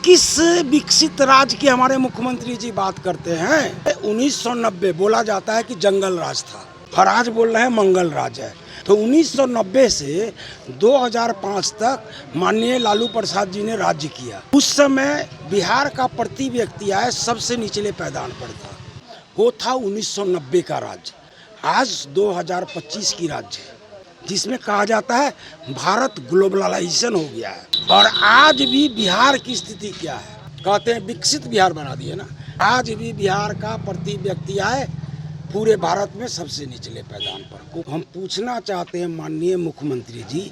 किस विकसित राज्य की हमारे मुख्यमंत्री जी बात करते हैं। 1990 बोला जाता है कि जंगल राज था और आज बोल रहे हैं मंगल राज है। तो 1990 से 2005 तक माननीय लालू प्रसाद जी ने राज्य किया। उस समय बिहार का प्रति व्यक्ति आय सबसे निचले पैदान पर था। वो था 1990 का राज्य। आज 2025 की राज्य है, जिसमें कहा जाता है भारत ग्लोबलाइजेशन हो गया है। और आज भी बिहार की स्थिति क्या है, कहते हैं विकसित बिहार बना दिए ना। आज भी बिहार का प्रति व्यक्ति आय पूरे भारत में सबसे निचले पैदान पर। हम पूछना चाहते हैं माननीय मुख्यमंत्री जी,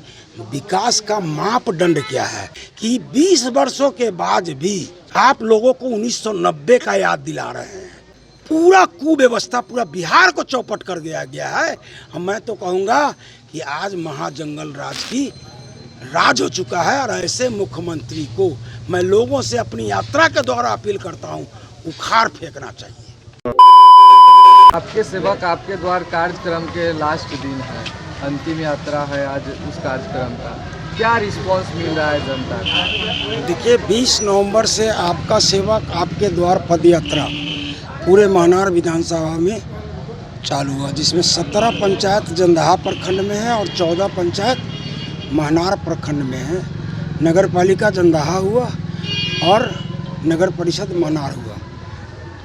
विकास का मापदंड क्या है कि 20 वर्षों के बाद भी आप लोगों को 1990 का याद दिला रहे हैं। पूरा कुव्यवस्था पूरा बिहार को चौपट कर दिया गया है। मैं तो कहूँगा कि आज महाजंगल राज की राज हो चुका है। और ऐसे मुख्यमंत्री को मैं लोगों से अपनी यात्रा के द्वारा अपील करता हूँ, उखाड़ फेंकना चाहिए। आपके सेवक आपके द्वार कार्यक्रम के लास्ट दिन है, अंतिम यात्रा है आज उस कार्यक्रम का, क्या रिस्पांस मिल रहा है जनता का? देखिए, 20 नवंबर से आपका सेवक आपके द्वार पद यात्रा पूरे महनार विधानसभा में चालू हुआ, जिसमें 17 पंचायत जंदाहा प्रखंड में है और 14 पंचायत महनार प्रखंड में है। नगर पालिका जंदाहा हुआ और नगर परिषद महनार हुआ।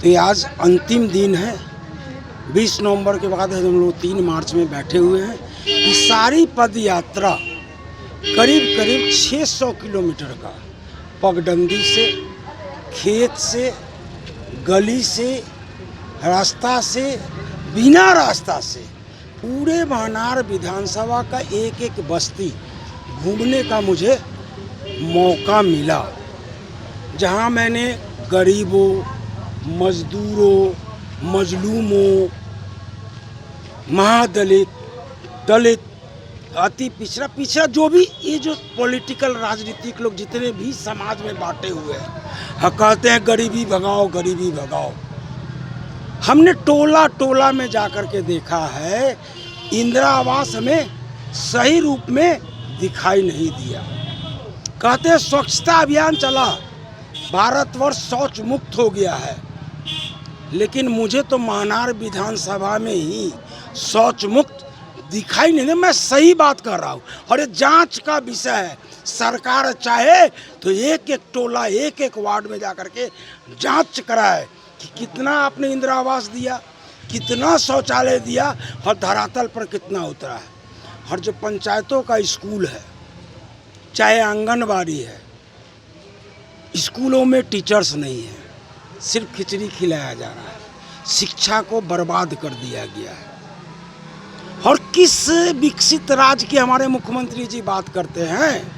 तो ये आज अंतिम दिन है। 20 नवंबर के बाद हम लोग 3 मार्च में बैठे हुए हैं। ये सारी पद यात्रा करीब करीब 600 किलोमीटर का, पगडंडी से, खेत से, गली से, रास्ता से, बिना रास्ता से पूरे महनार विधानसभा का एक एक बस्ती घूमने का मुझे मौका मिला, जहां मैंने गरीबों, मजदूरों, मजलूमों, महादलित, दलित, अति पिछड़ा जो भी ये जो पॉलिटिकल राजनीतिक लोग जितने भी समाज में बांटे हुए हैं, कहते हैं गरीबी भगाओ, गरीबी भगाओ। हमने टोला टोला में जाकर के देखा है, इंदिरा आवास हमें सही रूप में दिखाई नहीं दिया। कहते हैं स्वच्छता अभियान चला, भारतवर्ष शौच मुक्त हो गया है, लेकिन मुझे तो महनार विधानसभा में ही शौच मुक्त दिखाई नहीं दे। मैं सही बात कर रहा हूँ और ये जांच का विषय है। सरकार चाहे तो एक एक टोला, एक एक वार्ड में जाकर के जांच कराए कि कितना आपने इंदिरा आवास दिया, कितना शौचालय दिया और धरातल पर कितना उतरा है। और जो पंचायतों का स्कूल है, चाहे आंगनबाड़ी है, स्कूलों में टीचर्स नहीं है, सिर्फ खिचड़ी खिलाया जा रहा है। शिक्षा को बर्बाद कर दिया गया है। और किस विकसित राज्य की हमारे मुख्यमंत्री जी बात करते हैं।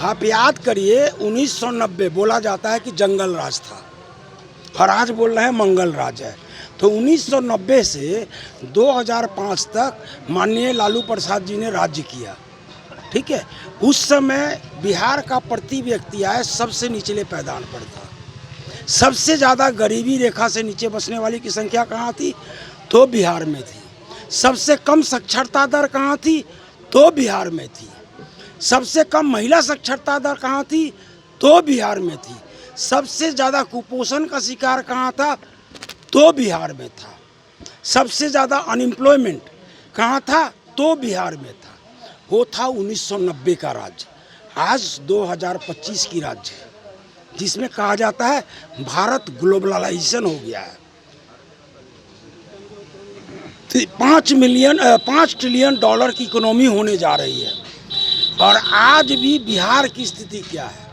आप याद करिए, 1990 बोला जाता है कि जंगल राज था और आज बोल रहे हैं मंगल राज है। तो 1990 से 2005 तक माननीय लालू प्रसाद जी ने राज्य किया, ठीक है। उस समय बिहार का प्रति व्यक्ति आय सबसे निचले पैदान पर था। सबसे ज़्यादा गरीबी रेखा से नीचे बसने वाली की संख्या कहाँ थी? तो बिहार में थी। सबसे कम साक्षरता दर कहाँ थी? तो बिहार में थी। सबसे कम महिला साक्षरता दर कहाँ थी? तो बिहार में थी। सबसे ज़्यादा कुपोषण का शिकार कहाँ था? तो बिहार में था। सबसे ज़्यादा अनएम्प्लॉयमेंट कहाँ था? तो बिहार में था। वो था 1990 का राज्य। आज 2025 की राज्य है, जिसमें कहा जाता है भारत ग्लोबलाइजेशन हो गया है। 5 ट्रिलियन डॉलर की इकोनॉमी होने जा रही है। और आज भी बिहार की स्थिति क्या है?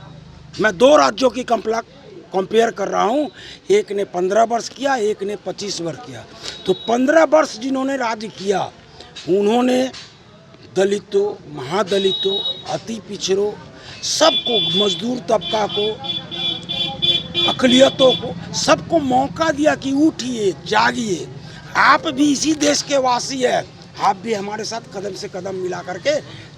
मैं 2 राज्यों की कंपेयर कर रहा हूँ। एक ने 15 वर्ष किया, एक ने 25 वर्ष किया। तो 15 वर्ष जिन्होंने राज्य किया, उन्होंने दलितों, महादलितों, अति पिछड़ों, सबको, मजदूर तबका को, अकलियतों को, सबको मौका दिया कि उठिए, जागिए। आप भी इसी देश के वासी हैं, आप भी हमारे साथ कदम से कदम मिला करके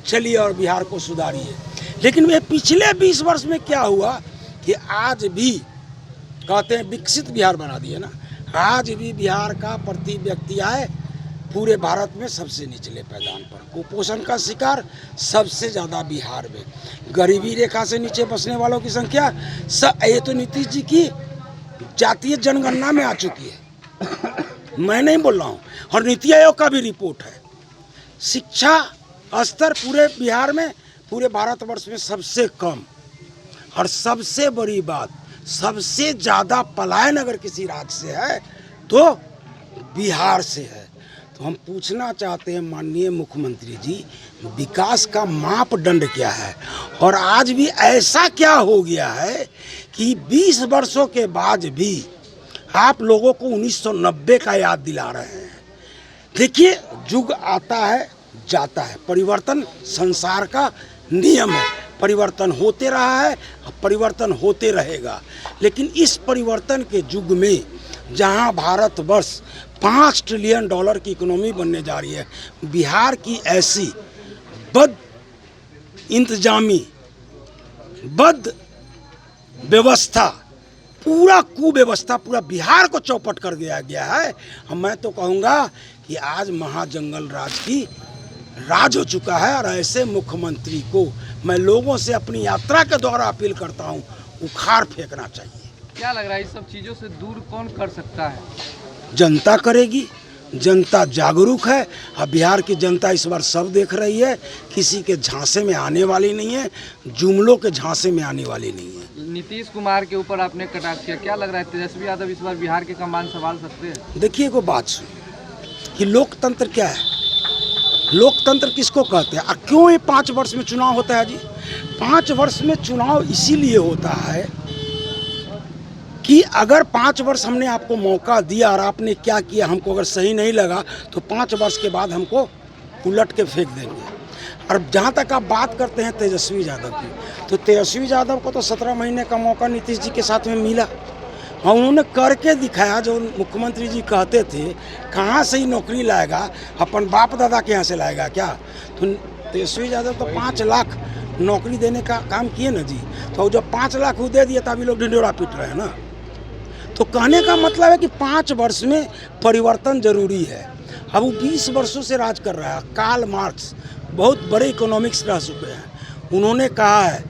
चलिए और बिहार को सुधारिए। लेकिन वे पिछले 20 वर्ष में क्या हुआ कि आज भी कहते हैं विकसित बिहार बना दिए ना। आज भी बिहार का प्रति व्यक्ति आय पूरे भारत में सबसे निचले पायदान पर, कुपोषण का शिकार सबसे ज़्यादा बिहार में, गरीबी रेखा से नीचे बसने वालों की संख्या ये तो नीतीश जी की जातीय जनगणना में आ चुकी है, मैं नहीं बोल रहा हूँ, और नीति आयोग का भी रिपोर्ट है। शिक्षा स्तर पूरे बिहार में, पूरे भारतवर्ष में सबसे कम, और सबसे बड़ी बात, सबसे ज़्यादा पलायन अगर किसी राज्य से है तो बिहार से है। तो हम पूछना चाहते हैं माननीय मुख्यमंत्री जी, विकास का मापदंड क्या है, और आज भी ऐसा क्या हो गया है कि 20 वर्षों के बाद भी आप लोगों को 1990 का याद दिला रहे हैं। देखिए, युग आता है जाता है, परिवर्तन संसार का नियम है, परिवर्तन होते रहा है, परिवर्तन होते रहेगा। लेकिन इस परिवर्तन के युग में जहां भारतवर्ष $5 ट्रिलियन की इकोनॉमी बनने जा रही है, बिहार की ऐसी बद इंतजामी, बद व्यवस्था, पूरा कुव्यवस्था पूरा बिहार को चौपट कर दिया गया है। मैं तो कहूँगा कि आज महाजंगल राज की राज हो चुका है, और ऐसे मुख्यमंत्री को मैं लोगों से अपनी यात्रा के द्वारा अपील करता हूँ, उखाड़ फेंकना चाहिए। क्या लग रहा है इस सब चीज़ों से दूर कौन कर सकता है? जनता करेगी, जनता जागरूक है। अब बिहार की जनता इस बार सब देख रही है, किसी के झांसे में आने वाली नहीं है, जुमलों के झांसे में आने वाली नहीं है। नीतीश कुमार के ऊपर आपने कटाक्ष किया, क्या लग रहा है तेजस्वी यादव इस बार बिहार के कमान संभाल सकते हैं? देखिए, को बात सुनिए कि लोकतंत्र क्या है, लोकतंत्र किसको कहते हैं, और क्यों ये 5 वर्ष में चुनाव होता है जी? 5 वर्ष में चुनाव इसीलिए होता है कि अगर 5 वर्ष हमने आपको मौका दिया और आपने क्या किया, हमको अगर सही नहीं लगा तो 5 वर्ष के बाद हमको उलट के फेंक देंगे। और जहाँ तक आप बात करते हैं तेजस्वी यादव की, तो तेजस्वी यादव को तो 17 महीने का मौका नीतीश जी के साथ में मिला, और उन्होंने करके दिखाया जो मुख्यमंत्री जी कहते थे। कहाँ से ही नौकरी लाएगा, अपन बाप दादा के यहाँ से लाएगा क्या? तो तेजस्वी यादव तो 5 लाख नौकरी देने का काम किए ना जी, तो जब 5 लाख वो दे दिए तभी लोग ढिंढोरा पीट रहे हैं ना। तो कहने का मतलब है कि 5 वर्ष में परिवर्तन जरूरी है। अब वो 20 वर्षों से राज कर रहा है। कार्ल मार्क्स बहुत बड़े इकोनॉमिक्स रह चुके हैं, उन्होंने कहा है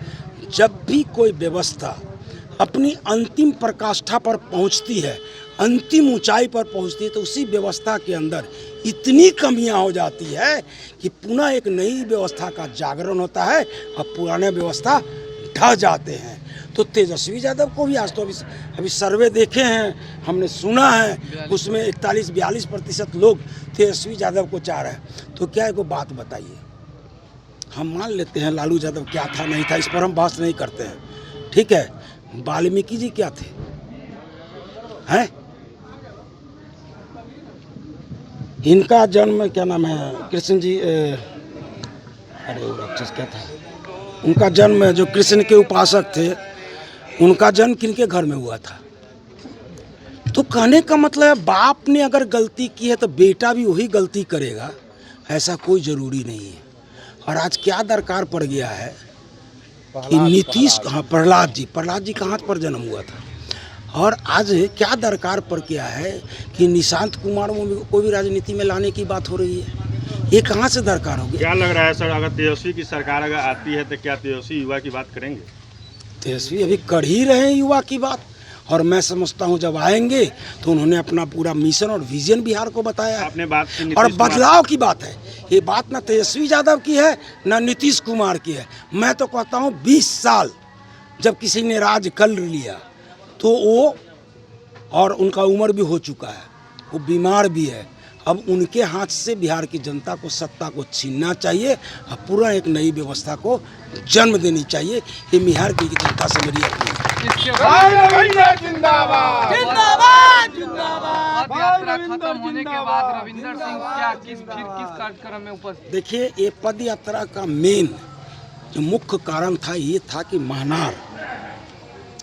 जब भी कोई व्यवस्था अपनी अंतिम पराकाष्ठा पर पहुंचती है, अंतिम ऊंचाई पर पहुंचती है, तो उसी व्यवस्था के अंदर इतनी कमियां हो जाती है कि पुनः एक नई व्यवस्था का जागरण होता है और पुराने व्यवस्था ढह जाते हैं। तो तेजस्वी यादव को भी आज तो अभी सर्वे देखे हैं, हमने सुना है, उसमें 41-42% लोग तेजस्वी यादव को चाह रहे हैं। तो क्या एक बात बताइए, हम मान लेते हैं लालू यादव क्या था नहीं था, इस पर हम बहस नहीं करते हैं, ठीक है। वाल्मीकि जी क्या थे, हैं? इनका जन्म क्या नाम है, कृष्ण जी, अरे वो राक्षस क्या था, उनका जन्म जो कृष्ण के उपासक थे, उनका जन्म किनके घर में हुआ था? तो कहने का मतलब है बाप ने अगर गलती की है तो बेटा भी वही गलती करेगा, ऐसा कोई ज़रूरी नहीं है। और आज क्या दरकार पड़ गया है कि नीतीश, हाँ प्रहलाद जी का हाथ पर जन्म हुआ था, और आज क्या दरकार पड़ गया है कि निशांत कुमार को भी राजनीति में लाने की बात हो रही है। ये कहाँ से दरकार हो गया? क्या लग रहा है सर, अगर तेजस्वी की सरकार अगर आती है तो क्या तेजस्वी युवा की बात करेंगे? तेजस्वी अभी कर ही रहे हैं युवा की बात, और मैं समझता हूं जब आएंगे तो उन्होंने अपना पूरा मिशन और विजन बिहार को बताया है। आपने बात की और बदलाव की बात है, ये बात ना तेजस्वी यादव की है ना नीतीश कुमार की है। मैं तो कहता हूं 20 साल जब किसी ने राज कर लिया तो वो, और उनका उम्र भी हो चुका है, वो बीमार भी है, अब उनके हाथ से बिहार की जनता को सत्ता को छीनना चाहिए और पूरा एक नई व्यवस्था को जन्म देनी चाहिए। ये बिहार की जनता से मेरी अपील है। यात्रा खत्म होने के बाद रविंदर सिंह क्या किस कार्यक्रम में उपस्थित? देखिए, ये पद यात्रा का मेन जो मुख्य कारण था ये था कि महनार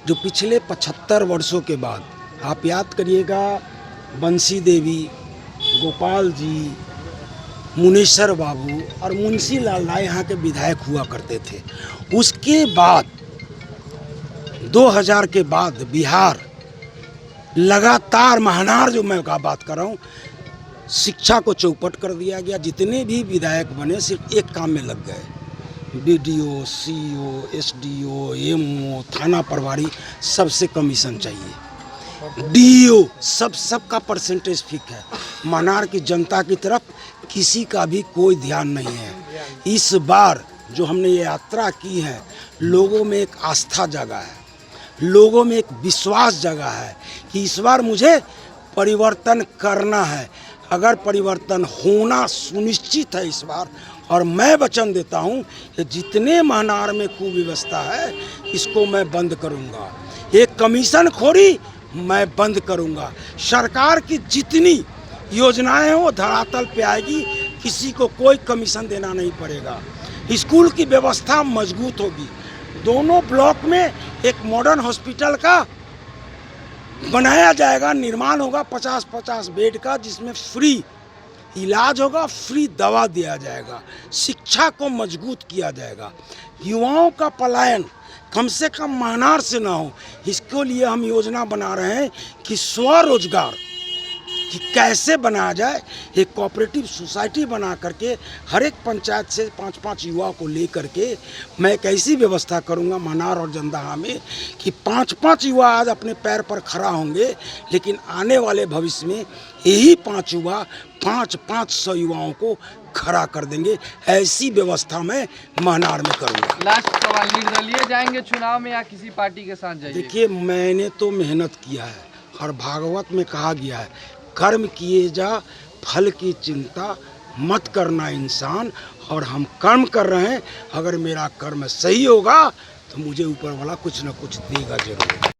जो पिछले 75 वर्षों के बाद, आप याद करिएगा, बंसी देवी, गोपाल जी, मुनेश्वर बाबू और मुंशी लाल राय यहाँ के विधायक हुआ करते थे। उसके बाद 2000 के बाद बिहार लगातार, महनार जो मैं बात कर रहा हूँ, शिक्षा को चौपट कर दिया गया। जितने भी विधायक बने सिर्फ एक काम में लग गए। बीडीओ, सीईओ, एसडीओ, एमओ, थाना प्रभारी, सबसे कमीशन चाहिए। डीईओ, सबका परसेंटेज फिक्स है। मनार की जनता की तरफ किसी का भी कोई ध्यान नहीं है। इस बार जो हमने ये यात्रा की है, लोगों में एक आस्था जगा है, लोगों में एक विश्वास जगा है कि इस बार मुझे परिवर्तन करना है। अगर परिवर्तन होना सुनिश्चित है इस बार, और मैं वचन देता हूं कि जितने मनार में कुव्यवस्था है इसको मैं बंद करूंगा। एक कमीशन खोरी मैं बंद करूंगा। सरकार की जितनी योजनाएं हैं वो धरातल पे आएगी, किसी को कोई कमीशन देना नहीं पड़ेगा। स्कूल की व्यवस्था मजबूत होगी। दोनों ब्लॉक में एक मॉडर्न हॉस्पिटल का बनाया जाएगा, निर्माण होगा 50-50 बेड का, जिसमें फ्री इलाज होगा, फ्री दवा दिया जाएगा। शिक्षा को मजबूत किया जाएगा। युवाओं का पलायन कम से कम मनार से ना हो, इसके लिए हम योजना बना रहे हैं कि स्वरोजगार कि कैसे बनाया जाए। एक कोऑपरेटिव सोसाइटी बना करके हर एक पंचायत से 5-5 युवा को ले करके मैं एक ऐसी व्यवस्था करूंगा मनार और जंदाहा में कि 5-5 युवा आज अपने पैर पर खड़ा होंगे, लेकिन आने वाले भविष्य में यही 5 युवा 500 युवाओं को खड़ा कर देंगे। ऐसी व्यवस्था मैं मनार में करूंगा। लास्ट सवाल, निर्दलीय जाएंगे चुनाव में या किसी पार्टी के साथ जाइए? देखिए, मैंने तो मेहनत किया है और भागवत में कहा गया है, कर्म किए जा फल की चिंता मत करना इंसान। और हम कर्म कर रहे हैं, अगर मेरा कर्म सही होगा तो मुझे ऊपर वाला कुछ न कुछ देगा जरूर।